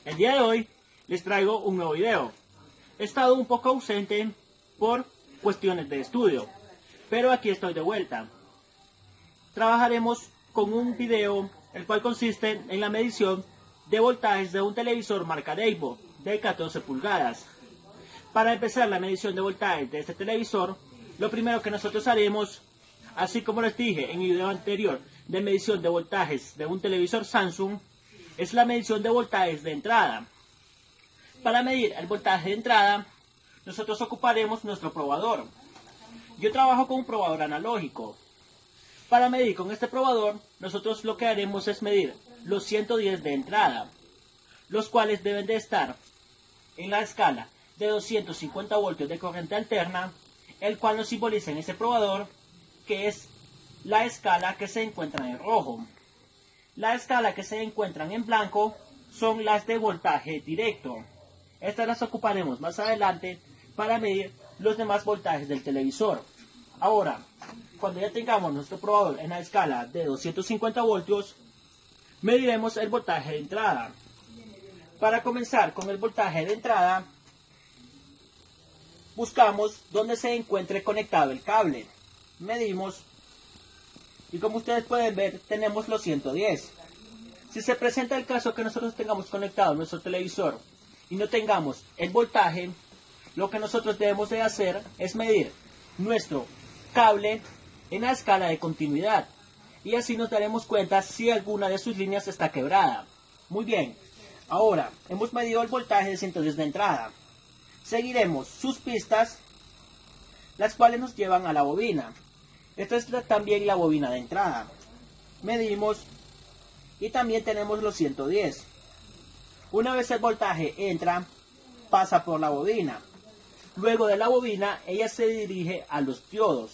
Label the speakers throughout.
Speaker 1: El día de hoy les traigo un nuevo video. He estado un poco ausente por cuestiones de estudio, pero aquí estoy de vuelta. Trabajaremos con un video el cual consiste en la medición de voltajes de un televisor marca Daibo de 14 pulgadas. Para empezar la medición de voltajes de este televisor, lo primero que nosotros haremos, así como les dije en el video anterior de medición de voltajes de un televisor Samsung, es la medición de voltajes de entrada. Para medir el voltaje de entrada, nosotros ocuparemos nuestro probador. Yo trabajo con un probador analógico. Para medir con este probador, nosotros lo que haremos es medir los 110 de entrada, los cuales deben de estar en la escala de 250 voltios de corriente alterna, el cual nos simboliza en este probador que es la escala que se encuentra en rojo. La escala que se encuentran en blanco son las de voltaje directo. Estas las ocuparemos más adelante para medir los demás voltajes del televisor. Ahora, cuando ya tengamos nuestro probador en la escala de 250 voltios, mediremos el voltaje de entrada. Para comenzar con el voltaje de entrada, buscamos donde se encuentre conectado el cable. Medimos y como ustedes pueden ver, tenemos los 110. Si se presenta el caso que nosotros tengamos conectado nuestro televisor y no tengamos el voltaje, lo que nosotros debemos de hacer es medir nuestro cable en la escala de continuidad. Y así nos daremos cuenta si alguna de sus líneas está quebrada. Muy bien, ahora hemos medido el voltaje de 110 de entrada. Seguiremos sus pistas, las cuales nos llevan a la bobina. Esta es también la bobina de entrada. Medimos y también tenemos los 110. Una vez el voltaje entra, pasa por la bobina. Luego de la bobina, ella se dirige a los diodos.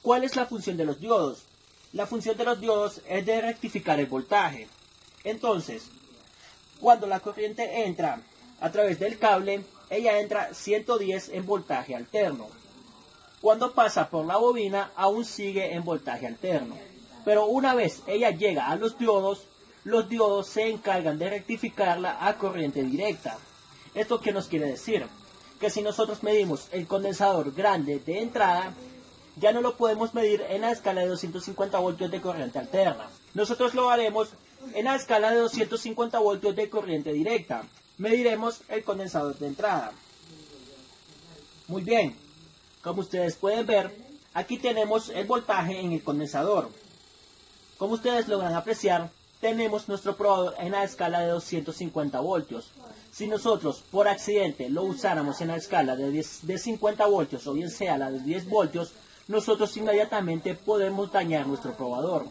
Speaker 1: ¿Cuál es la función de los diodos? La función de los diodos es de rectificar el voltaje. Entonces, cuando la corriente entra a través del cable, ella entra 110 en voltaje alterno. Cuando pasa por la bobina, aún sigue en voltaje alterno. Pero una vez ella llega a los diodos se encargan de rectificarla a corriente directa. ¿Esto qué nos quiere decir? Que si nosotros medimos el condensador grande de entrada, ya no lo podemos medir en la escala de 250 voltios de corriente alterna. Nosotros lo haremos en la escala de 250 voltios de corriente directa. Mediremos el condensador de entrada. Muy bien. Como ustedes pueden ver, aquí tenemos el voltaje en el condensador. Como ustedes logran apreciar, tenemos nuestro probador en la escala de 250 voltios. Si nosotros por accidente lo usáramos en la escala de 50 voltios o bien sea la de 10 voltios, nosotros inmediatamente podemos dañar nuestro probador.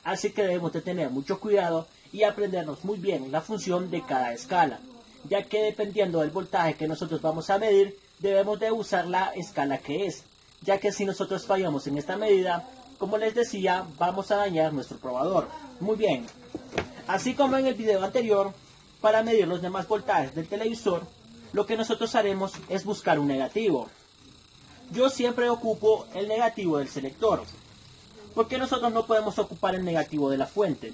Speaker 1: Así que debemos de tener mucho cuidado y aprendernos muy bien la función de cada escala, ya que dependiendo del voltaje que nosotros vamos a medir, debemos de usar la escala que es, ya que si nosotros fallamos en esta medida, como les decía, vamos a dañar nuestro probador. Muy bien, así como en el video anterior, para medir los demás voltajes del televisor, lo que nosotros haremos es buscar un negativo. Yo siempre ocupo el negativo del selector, porque nosotros no podemos ocupar el negativo de la fuente.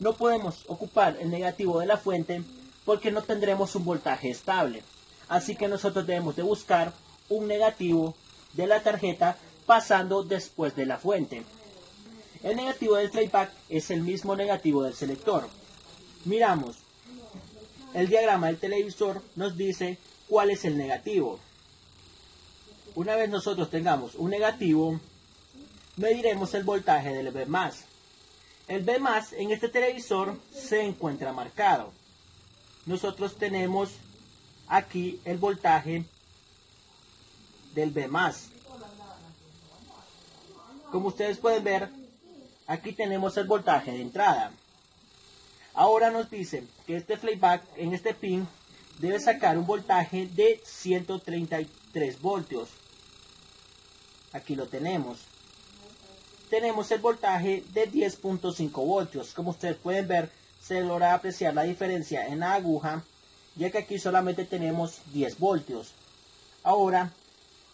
Speaker 1: No podemos ocupar el negativo de la fuente porque no tendremos un voltaje estable. Así que nosotros debemos de buscar un negativo de la tarjeta pasando después de la fuente. El negativo del playback es el mismo negativo del selector. Miramos. El diagrama del televisor nos dice cuál es el negativo. Una vez nosotros tengamos un negativo, mediremos el voltaje del B+. El B+ en este televisor se encuentra marcado. Nosotros tenemos aquí el voltaje del B+. Como ustedes pueden ver, aquí tenemos el voltaje de entrada. Ahora nos dice que este playback en este pin debe sacar un voltaje de 133 voltios. Aquí lo tenemos. Tenemos el voltaje de 10.5 voltios. Como ustedes pueden ver, se logra apreciar la diferencia en la aguja, ya que aquí solamente tenemos 10 voltios. Ahora,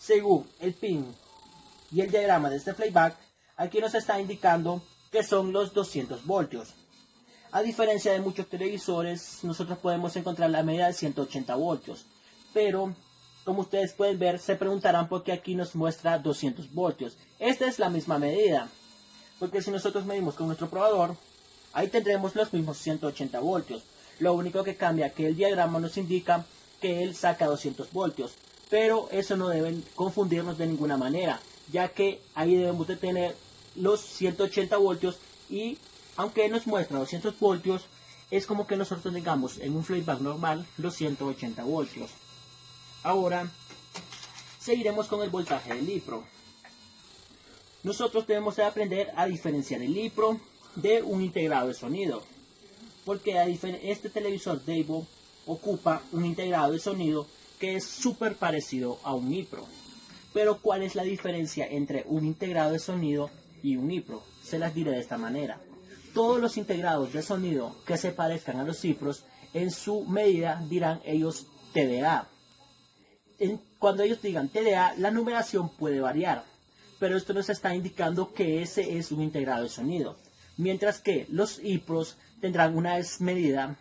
Speaker 1: según el pin y el diagrama de este playback, aquí nos está indicando que son los 200 voltios. A diferencia de muchos televisores, nosotros podemos encontrar la medida de 180 voltios, pero como ustedes pueden ver, se preguntarán por qué aquí nos muestra 200 voltios. Esta es la misma medida, porque si nosotros medimos con nuestro probador, ahí tendremos los mismos 180 voltios. Lo único que cambia es que el diagrama nos indica que él saca 200 voltios, pero eso no debe confundirnos de ninguna manera, ya que ahí debemos de tener los 180 voltios y aunque nos muestra 200 voltios, es como que nosotros tengamos en un playback normal los 180 voltios. Ahora seguiremos con el voltaje del LiPro. Nosotros debemos de aprender a diferenciar el LiPro de un integrado de sonido, porque este televisor Daewoo ocupa un integrado de sonido que es súper parecido a un LiPro. Pero ¿cuál es la diferencia entre un integrado de sonido y un LiPro? Se las diré de esta manera. Todos los integrados de sonido que se parezcan a los LiPros, en su medida dirán ellos TDA. Cuando ellos digan TDA, la numeración puede variar, pero esto nos está indicando que ese es un integrado de sonido. Mientras que los LiPros tendrán una medida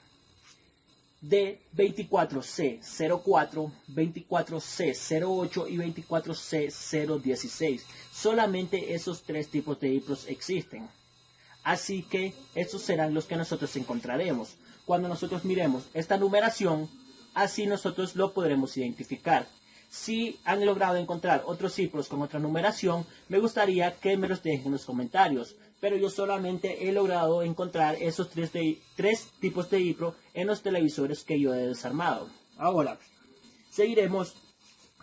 Speaker 1: de 24C04, 24C08 y 24C016. Solamente esos tres tipos de LiPros existen. Así que estos serán los que nosotros encontraremos. Cuando nosotros miremos esta numeración, así nosotros lo podremos identificar. Si han logrado encontrar otros LiPros con otra numeración, me gustaría que me los dejen en los comentarios. Pero yo solamente he logrado encontrar esos tres tipos de LiPro en los televisores que yo he desarmado. Ahora, seguiremos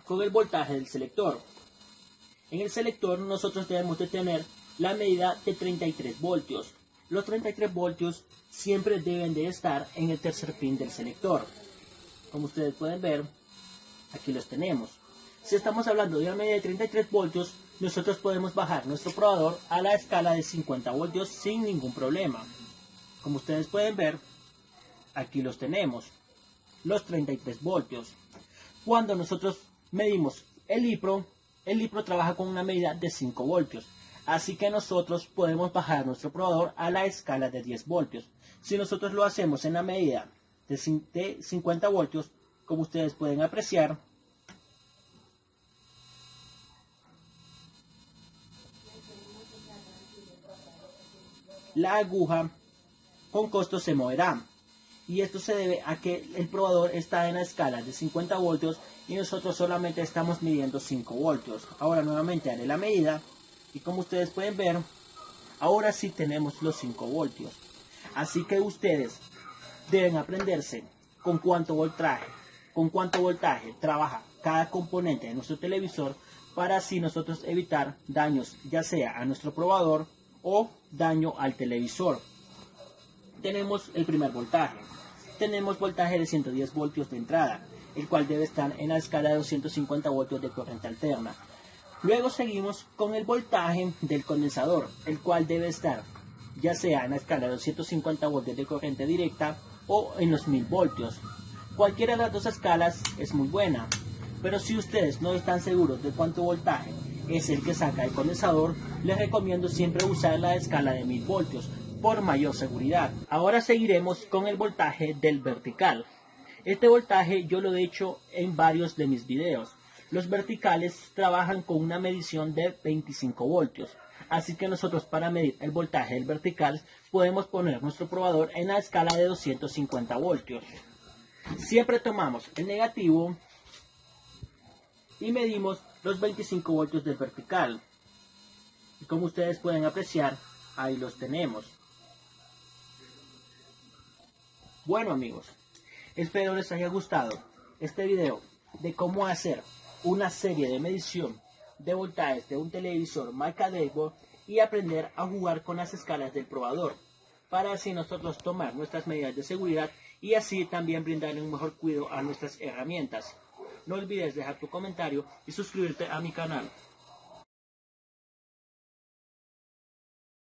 Speaker 1: con el voltaje del selector. En el selector nosotros debemos de tener la medida de 33 voltios. Los 33 voltios siempre deben de estar en el tercer pin del selector. Como ustedes pueden ver, aquí los tenemos. Si estamos hablando de una medida de 33 voltios, nosotros podemos bajar nuestro probador a la escala de 50 voltios sin ningún problema. Como ustedes pueden ver, aquí los tenemos, los 33 voltios. Cuando nosotros medimos el LiPro trabaja con una medida de 5 voltios. Así que nosotros podemos bajar nuestro probador a la escala de 10 voltios. Si nosotros lo hacemos en la medida de 50 voltios, como ustedes pueden apreciar, la aguja con costo se moverá. Y esto se debe a que el probador está en la escala de 50 voltios y nosotros solamente estamos midiendo 5 voltios. Ahora nuevamente haré la medida y como ustedes pueden ver, ahora sí tenemos los 5 voltios. Así que ustedes deben aprenderse con cuánto voltaje trabaja cada componente de nuestro televisor para así nosotros evitar daños ya sea a nuestro probador o daño al televisor. Tenemos el primer voltaje. Tenemos voltaje de 110 voltios de entrada, el cual debe estar en la escala de 250 voltios de corriente alterna. Luego seguimos con el voltaje del condensador, el cual debe estar ya sea en la escala de 250 voltios de corriente directa o en los 1000 voltios. Cualquiera de las dos escalas es muy buena, pero si ustedes no están seguros de cuánto voltaje es el que saca el condensador, les recomiendo siempre usar la escala de 1000 voltios por mayor seguridad. Ahora seguiremos con el voltaje del vertical. Este voltaje yo lo he hecho en varios de mis videos. Los verticales trabajan con una medición de 25 voltios. Así que nosotros para medir el voltaje del vertical podemos poner nuestro probador en la escala de 250 voltios. Siempre tomamos el negativo y medimos los 25 voltios del vertical. Y como ustedes pueden apreciar, ahí los tenemos. Bueno amigos, espero les haya gustado este video de cómo hacer una serie de medición de voltajes de un televisor marca Daewoo y aprender a jugar con las escalas del probador para así nosotros tomar nuestras medidas de seguridad y así también brindarle un mejor cuidado a nuestras herramientas. No olvides dejar tu comentario y suscribirte a mi canal.